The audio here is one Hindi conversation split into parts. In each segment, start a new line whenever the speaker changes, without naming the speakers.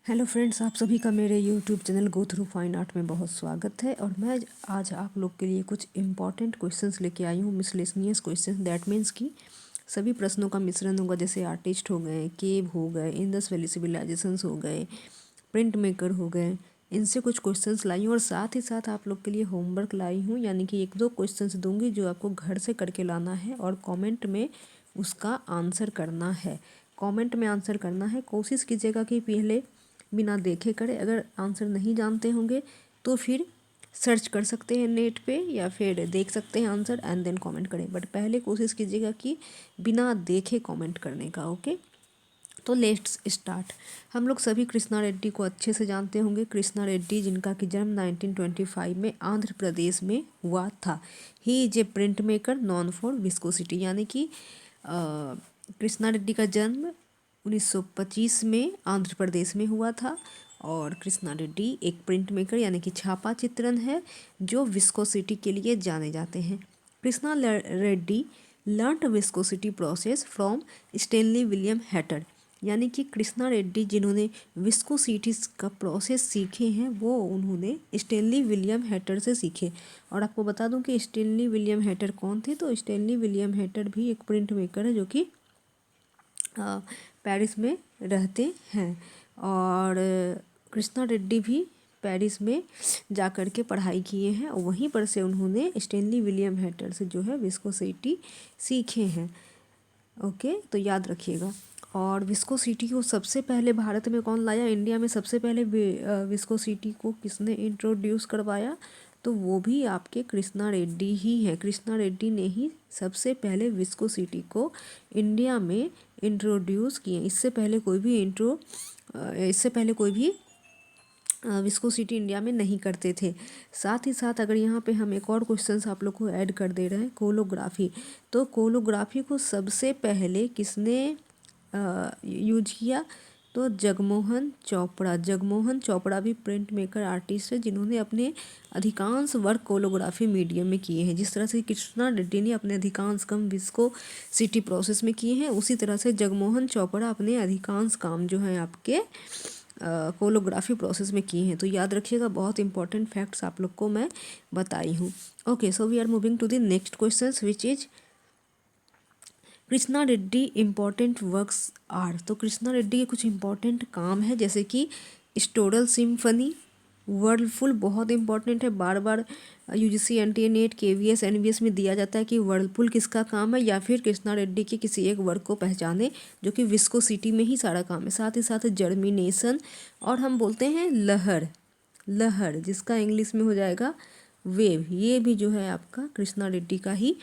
हेलो फ्रेंड्स, आप सभी का मेरे YouTube channel go through fine art में बहुत स्वागत है। और मैं आज आप लोग के लिए कुछ इम्पॉर्टेंट क्वेश्चंस लेके आई हूँ, मिसलेनियस क्वेश्चंस। दैट मीन्स कि सभी प्रश्नों का मिश्रण होगा, जैसे आर्टिस्ट हो गए, केव हो गए, इंडस वैली सिविलाइजेशंस हो गए, प्रिंट मेकर हो गए, इनसे कुछ क्वेश्चंस लाई हूँ। और साथ ही साथ आप लोग के लिए होमवर्क लाई हूँ, यानी कि 1-2 क्वेश्चंस दूंगी जो आपको घर से करके लाना है और कमेंट में उसका आंसर करना है। कमेंट में आंसर करना है। कोशिश कीजिएगा कि पहले बिना देखे करें। अगर आंसर नहीं जानते होंगे तो फिर सर्च कर सकते हैं नेट पे, या फिर देख सकते हैं आंसर एंड देन कमेंट करें। बट पहले कोशिश कीजिएगा कि बिना देखे कमेंट करने का। ओके, तो लेट्स स्टार्ट। हम लोग सभी कृष्णा रेड्डी को अच्छे से जानते होंगे। कृष्णा रेड्डी, जिनका कि जन्म 1925 में आंध्र प्रदेश में हुआ था। He is a print maker non for viscosity, यानी कि कृष्णा रेड्डी का जन्म 1925 में आंध्र प्रदेश में हुआ था। और कृष्णा रेड्डी एक प्रिंट मेकर यानी कि छापा चित्रण है जो विस्कोसिटी के लिए जाने जाते हैं। Krishna Reddy learned viscosity process from Stanley William Hatter, यानी कि कृष्णा रेड्डी जिन्होंने विस्कोसिटी का प्रोसेस सीखे हैं वो उन्होंने स्टेनली विलियम हैटर से सीखे। और आपको बता दूं कि स्टेनली विलियम हैटर कौन थे। तो स्टेनली विलियम हैटर भी एक प्रिंट मेकर है जो कि पेरिस में रहते हैं। और कृष्णा रेड्डी भी पेरिस में जा कर के पढ़ाई किए हैं और वहीं पर से उन्होंने स्टेनली विलियम हैटर से जो है विस्कोसिटी सीखे हैं। ओके, तो याद रखिएगा। और विस्कोसिटी को सबसे पहले भारत में कौन लाया, इंडिया में सबसे पहले विस्कोसिटी को किसने इंट्रोड्यूस करवाया, तो वो भी आपके कृष्णा रेड्डी ही हैं। कृष्णा रेड्डी ने ही सबसे पहले विस्कोसिटी को इंडिया में इंट्रोड्यूस किए। इससे पहले कोई भी विस्कोसिटी इंडिया में नहीं करते थे। साथ ही साथ अगर यहाँ पे हम एक और क्वेश्चन आप लोग को ऐड कर दे रहे हैं, कोलोग्राफी। तो कोलोग्राफी को सबसे पहले किसने यूज किया, तो जगमोहन चोपड़ा। जगमोहन चोपड़ा भी प्रिंट मेकर आर्टिस्ट है जिन्होंने अपने अधिकांश वर्क कोलोग्राफी मीडियम में किए हैं। जिस तरह से कृष्णा रेड्डी ने अपने अधिकांश काम विस्कोसिटी प्रोसेस में किए हैं, उसी तरह से जगमोहन चोपड़ा अपने अधिकांश काम जो हैं आपके कोलोग्राफी प्रोसेस में किए हैं। तो याद रखिएगा, बहुत इंपॉर्टेंट फैक्ट्स आप लोग को मैं बताई हूँ। Okay, so we are moving to the next question which is Krishna Reddy important works are. तो कृष्णा रेड्डी के कुछ इम्पॉर्टेंट काम है, जैसे कि स्टोरल सिम्फनी, वर्लपुल बहुत इंपॉर्टेंट है, बार बार UGC NTA NET KVS NVS में दिया जाता है कि वर्लपुल किसका काम है, या फिर कृष्णा रेड्डी के किसी एक वर्क को पहचाने जो कि विस्कोसिटी में ही सारा काम है। साथ ही साथ जर्मिनेशन, और हम बोलते हैं लहर जिसका इंग्लिश में हो जाएगा वेव, ये भी जो है आपका कृष्णा रेड्डी का ही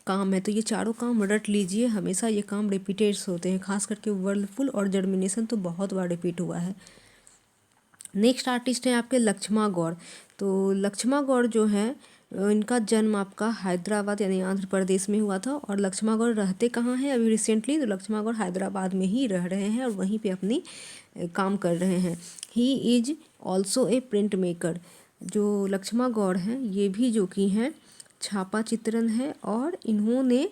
काम है। तो ये चारों काम रट लीजिए, हमेशा ये काम रिपीटेड्स होते हैं, खास करके वर्लपुल और जर्मिनेशन तो बहुत बार रिपीट हुआ है। नेक्स्ट आर्टिस्ट है आपके लक्ष्मा गौड़। तो लक्ष्मा गौड़ जो है इनका जन्म आपका हैदराबाद यानी आंध्र प्रदेश में हुआ था। और लक्ष्मा गौड़ रहते कहाँ हैं अभी रिसेंटली, तो लक्ष्मा गौड़ हैदराबाद में ही रह रहे हैं और वहीं पे अपनी काम कर रहे हैं। He is also a print maker. जो लक्ष्मा गौड़ हैं ये भी जो कि हैं छापा चित्रण है, और इन्होंने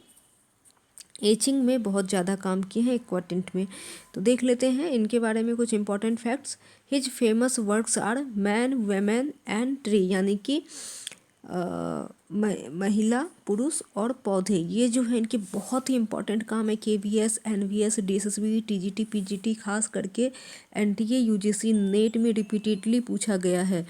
एचिंग में बहुत ज़्यादा काम किए हैं क्वार्टेंट में। तो देख लेते हैं इनके बारे में कुछ important facts. His famous works are man women and tree, यानी कि महिला पुरुष और पौधे, ये जो है इनके बहुत ही इंपॉर्टेंट काम है। KVS NVS DSSB TGT PGT खास करके एनटीए यूजीसी नेट में रिपीटेडली पूछा गया है।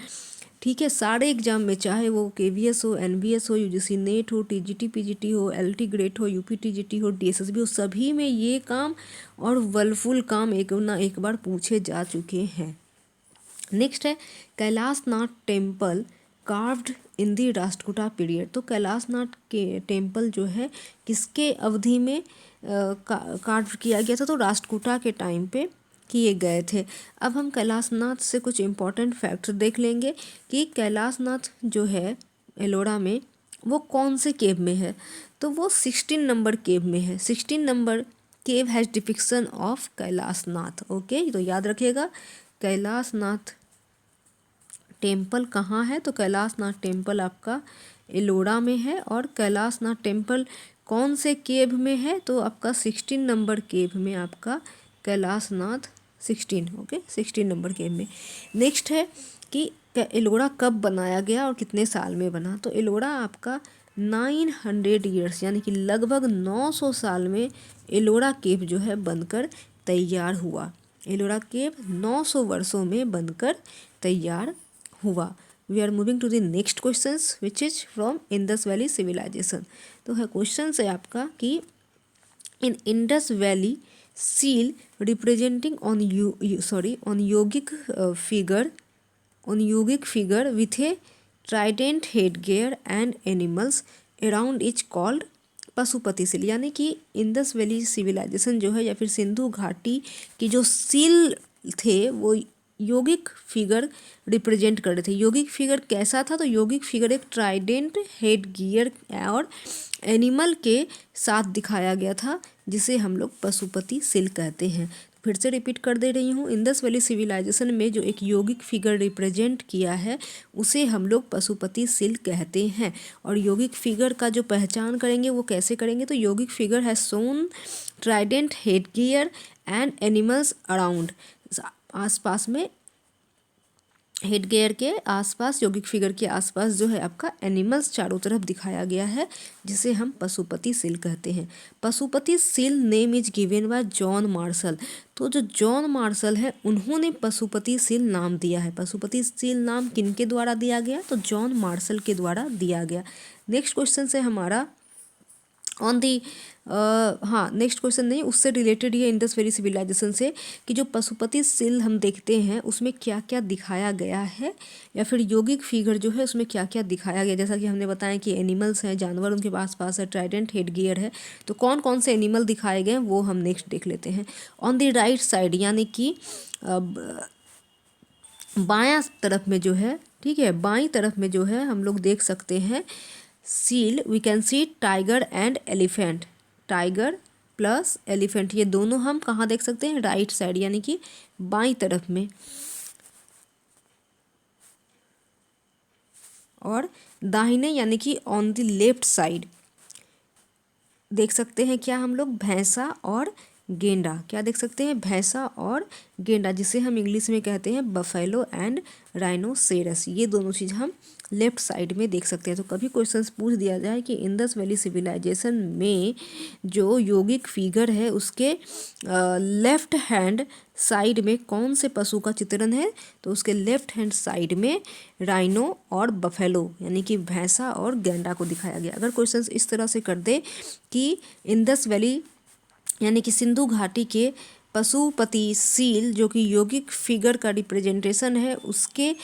ठीक है, सारे एग्जाम में, चाहे वो केवीएस हो, एनवीएस हो, यूजीसी नेट हो, टीजीटी पीजीटी हो, एलटी ग्रेड हो, यूपी टीजीटी हो, डीएसएसबी हो, सभी में ये काम और वर्लपुल काम एक ना एक बार पूछे जा चुके हैं। नेक्स्ट है कैलाशनाथ टेम्पल कार्व्ड इन दी राष्ट्रकूटा पीरियड। तो कैलाशनाथ के टेम्पल जो है किसके अवधि में कार्व किया गया था, तो राष्ट्रकूटा के टाइम पे किए गए थे। अब हम कैलाशनाथ से कुछ इम्पॉर्टेंट फैक्ट्स देख लेंगे कि कैलाशनाथ जो है एलोरा में वो कौन से केव में है, तो वो 16 नंबर केव में है। 16 number cave has depiction of Kailashnath. Okay, तो याद रखिएगा कैलाशनाथ टेम्पल कहाँ है, तो कैलाशनाथ टेम्पल आपका एलोरा में है। और कैलाशनाथ टेम्पल कौन से केव में है, तो आपका 16 नंबर केव में आपका कैलाशनाथ 16, ओके 16 नंबर केव में। नेक्स्ट है कि एलोरा कब बनाया गया और कितने साल में बना। तो एलोरा आपका 900 ईयर्स यानी कि लगभग 900 साल में एलोरा केव जो है बनकर तैयार हुआ। एलोरा केव 900 वर्षों में बनकर तैयार हुआ। We are moving to the next question which is from Indus valley civilisation. तो है क्वेश्चन है आपका कि in Indus valley seal representing on yogic figure with a trident headgear and animals around is called Pashupati seal. यानी कि इंडस वैली सिविलाइजेशन जो है या फिर सिंधु घाटी की जो सील थे वो योगिक फिगर रिप्रेजेंट कर रहे थे। योगिक फिगर कैसा था? तो योगिक फिगर एक ट्राइडेंट हेड गियर और एनिमल के साथ दिखाया गया था जिसे हम लोग पशुपति सील कहते हैं। फिर से रिपीट कर दे रही हूँ, इंडस वैली सिविलाइजेशन में जो एक योगिक फिगर रिप्रेजेंट किया है उसे हम लोग पशुपति सील कहते हैं। और योगिक फिगर का जो पहचान करेंगे वो कैसे करेंगे? तो योगिक फिगर है shown trident headgear and animals around. आसपास में हेड गियर के आसपास, योगिक फिगर के आसपास जो है आपका एनिमल्स चारों तरफ दिखाया गया है जिसे हम पशुपति सील कहते हैं। Pashupati seal name is given by John Marshall. तो जो जॉन मार्शल है उन्होंने पशुपति सील नाम दिया है। पशुपति सील नाम किनके द्वारा दिया गया? तो जॉन मार्शल के द्वारा दिया गया। नेक्स्ट क्वेश्चन है हमारा ऑन दी नेक्स्ट क्वेश्चन नहीं, उससे रिलेटेड ये इंडस वैली सिविलाइजेशन से कि जो पशुपति सील हम देखते हैं उसमें क्या क्या दिखाया गया है या फिर योगिक फिगर जो है उसमें क्या क्या दिखाया गया। जैसा कि हमने बताया कि एनिमल्स हैं, जानवर उनके पास है, ट्राइडेंट हेड गियर है। तो कौन कौन से एनिमल दिखाए गए वो हम नेक्स्ट देख लेते हैं। ऑन दी राइट साइड यानी कि बायां तरफ में जो है, ठीक है, बाईं तरफ में जो है हम लोग देख सकते हैं seal, we can see tiger and elephant. Tiger plus elephant ये दोनों हम कहाँ देख सकते हैं? राइट साइड यानी कि बाईं तरफ में। और दाहिने यानी कि ऑन द लेफ्ट साइड देख सकते हैं क्या हम लोग? भैंसा और गेंडा। क्या देख सकते हैं? भैंसा और गेंडा, जिसे हम इंग्लिश में कहते हैं बफेलो एंड राइनोसेरस। ये दोनों चीज़ हम लेफ्ट साइड में देख सकते हैं। तो कभी क्वेश्चंस पूछ दिया जाए कि इंडस वैली सिविलाइजेशन में जो योगिक फिगर है उसके लेफ्ट हैंड साइड में कौन से पशु का चित्रण है? तो उसके लेफ्ट हैंड साइड में राइनो और बफेलो यानी कि भैंसा और गेंडा को दिखाया गया। अगर क्वेश्चंस इस तरह से कर दे कि इंडस वैली यानी कि सिंधु घाटी के पशुपति सील जो कि योगिक फिगर का रिप्रेजेंटेशन है उसके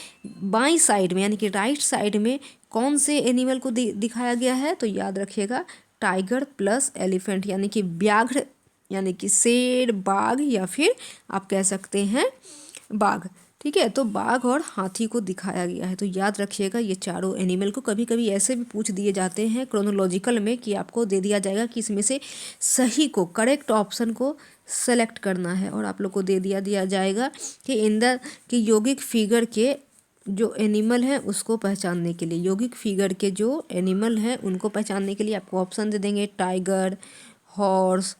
बाईं साइड में यानी कि राइट साइड में कौन से एनिमल को दिखाया गया है? तो याद रखिएगा टाइगर प्लस एलिफेंट यानी कि व्याघ्र यानी कि शेर, बाघ या फिर आप कह सकते हैं बाघ। ठीक है, तो बाघ और हाथी को दिखाया गया है। तो याद रखिएगा ये चारों एनिमल को। कभी कभी ऐसे भी पूछ दिए जाते हैं क्रोनोलॉजिकल में कि आपको दे दिया जाएगा कि इसमें से सही को, करेक्ट ऑप्शन को सेलेक्ट करना है और आप लोग को दे दिया जाएगा कि कि यौगिक फिगर के जो एनिमल हैं उसको पहचानने के लिए, यौगिक फिगर के जो एनिमल हैं उनको पहचानने के लिए आपको ऑप्शन दे देंगे टाइगर, हॉर्स,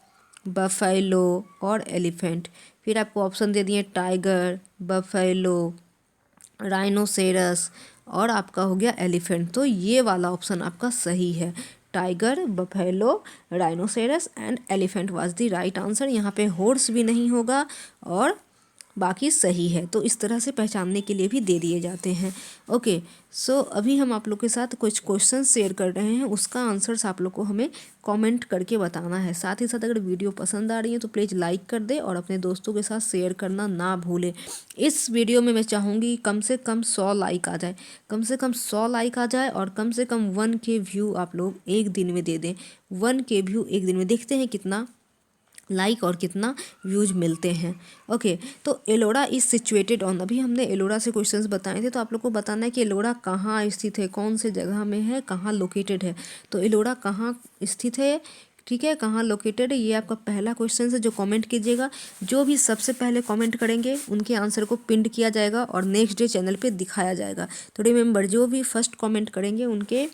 बफेलो और एलिफेंट। फिर आपको ऑप्शन दे दिए टाइगर, बफेलो, राइनोसेरस और आपका हो गया एलिफेंट। तो ये वाला ऑप्शन आपका सही है, tiger, buffalo, rhinoceros and elephant was the right answer. यहाँ पे हॉर्स भी नहीं होगा और बाकी सही है। तो इस तरह से पहचानने के लिए भी दे दिए जाते हैं। ओके, सो अभी हम आप लोग के साथ कुछ क्वेश्चन शेयर कर रहे हैं, उसका आंसर्स आप लोग को हमें कमेंट करके बताना है। साथ ही साथ अगर वीडियो पसंद आ रही है तो प्लीज़ लाइक कर दे और अपने दोस्तों के साथ शेयर करना ना भूलें। इस वीडियो में मैं चाहूँगी कम से कम 100 लाइक आ जाए, कम से कम 100 लाइक आ जाए और कम से कम 1K व्यू आप लोग एक दिन में दे दें। 1K व्यू एक दिन में, देखते हैं कितना लाइक और कितना व्यूज मिलते हैं। ओके, तो एलोरा इज सिचुएटेड ऑन, अभी हमने एलोरा से क्वेश्चंस बताए थे तो आप लोग को बताना है कि एलोरा कहाँ स्थित है, कौन से जगह में है, कहाँ लोकेटेड है। तो एलोरा कहाँ स्थित है, ठीक है, कहाँ लोकेटेड है, ये आपका पहला क्वेश्चन है जो कमेंट कीजिएगा। जो भी सबसे पहले कमेंट करेंगे उनके आंसर को पिंड किया जाएगा और नेक्स्ट डे चैनल पे दिखाया जाएगा। तो रिमेंबर, जो भी फर्स्ट कमेंट करेंगे उनके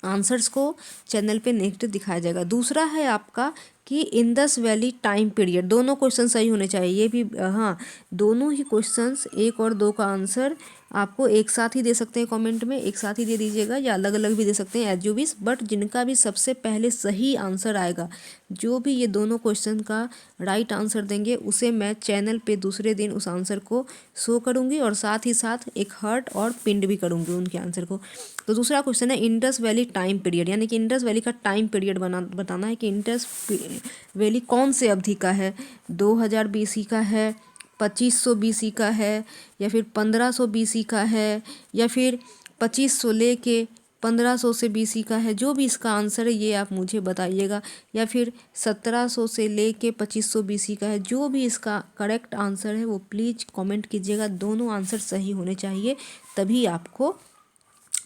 आंसर्स को चैनल पे नेक्स्ट दिखाया जाएगा। दूसरा है आपका कि इंडस वैली टाइम पीरियड, दोनों क्वेश्चन सही होने चाहिए। ये भी हाँ, दोनों ही क्वेश्चंस 1 और 2 का आंसर आपको एक साथ ही दे सकते हैं, कमेंट में एक साथ ही दे दीजिएगा या अलग अलग भी दे सकते हैं एज यू विश, बट जिनका भी सबसे पहले सही आंसर आएगा, जो भी ये दोनों क्वेश्चन का राइट आंसर देंगे, उसे मैं चैनल पे दूसरे दिन उस आंसर को शो करूँगी और साथ ही साथ एक हर्ट और पिंड भी करूँगी उनके आंसर को। तो दूसरा क्वेश्चन है इंडस वैली टाइम पीरियड, यानी कि इंडस वैली का टाइम पीरियड बताना है कि इंडस वैली कौन से अवधि का है, 2000 BC का है, 2500 BC का है, या फिर 1500 BC का है, या फिर 2500 लेके 1500 से BC का है। जो भी इसका आंसर है ये आप मुझे बताइएगा, या फिर 1700 से लेके 2500 BC का है। जो भी इसका करेक्ट आंसर है वो प्लीज़ कमेंट कीजिएगा। दोनों आंसर सही होने चाहिए, तभी आपको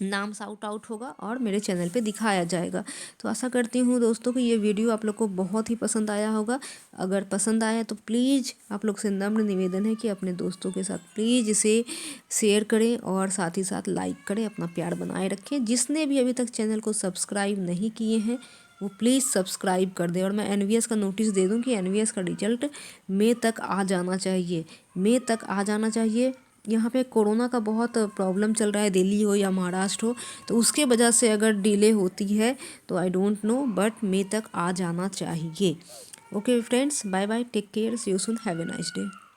नाम साउट आउट होगा और मेरे चैनल पे दिखाया जाएगा। तो आशा करती हूँ दोस्तों कि ये वीडियो आप लोग को बहुत ही पसंद आया होगा। अगर पसंद आया तो प्लीज़ आप लोग से नम्र निवेदन है कि अपने दोस्तों के साथ प्लीज़ इसे शेयर करें और साथ ही साथ लाइक करें, अपना प्यार बनाए रखें। जिसने भी अभी तक चैनल को सब्सक्राइब नहीं किए हैं वो प्लीज़ सब्सक्राइब कर दें। और मैं एनवीएस का नोटिस दे दूं कि एनवीएस का रिजल्ट मई तक आ जाना चाहिए, मई तक आ जाना चाहिए। यहाँ पे कोरोना का बहुत प्रॉब्लम चल रहा है, दिल्ली हो या महाराष्ट्र हो, तो उसके वजह से अगर डिले होती है तो आई डोंट नो, बट मई तक आ जाना चाहिए। Okay friends, bye bye, take care, see you soon, have a nice day.